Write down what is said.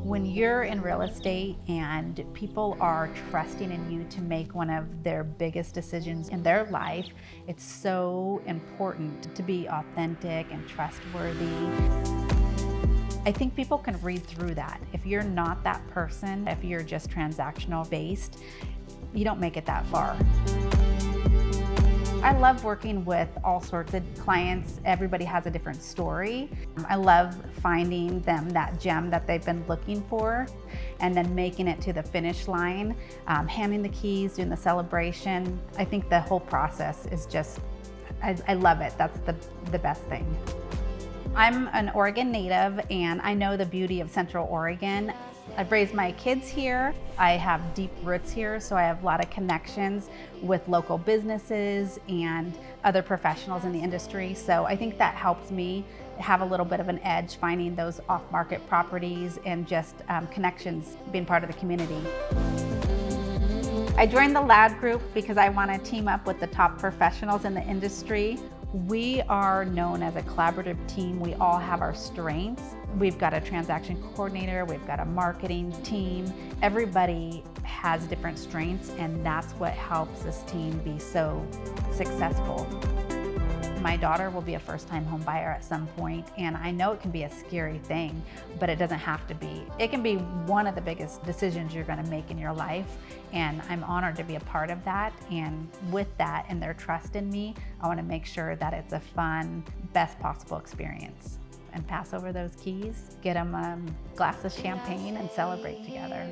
When you're in real estate and people are trusting in you to make one of their biggest decisions in their life, it's so important to be authentic and trustworthy. I think people can read through that. If you're not that person, if you're just transactional based, you don't make it that far. I love working with all sorts of clients. Everybody has a different story. I love finding them that gem that they've been looking for and then making it to the finish line, handing the keys, doing the celebration. I think the whole process is just, I love it. That's the best thing. I'm an Oregon native and I know the beauty of Central Oregon. I've raised my kids here. I have deep roots here, so I have a lot of connections with local businesses and other professionals in the industry. So I think that helps me have a little bit of an edge finding those off-market properties and just connections, being part of the community. I joined the LAD group because I want to team up with the top professionals in the industry. We are known as a collaborative team. We all have our strengths. We've got a transaction coordinator, we've got a marketing team. Everybody has different strengths, and that's what helps this team be so successful. My daughter will be a first-time home buyer at some point, and I know it can be a scary thing, but it doesn't have to be. It can be one of the biggest decisions you're going to make in your life, and I'm honored to be a part of that. And with that and their trust in me, I want to make sure that it's a fun, best possible experience. And pass over those keys, get them a glass of champagne, and celebrate together.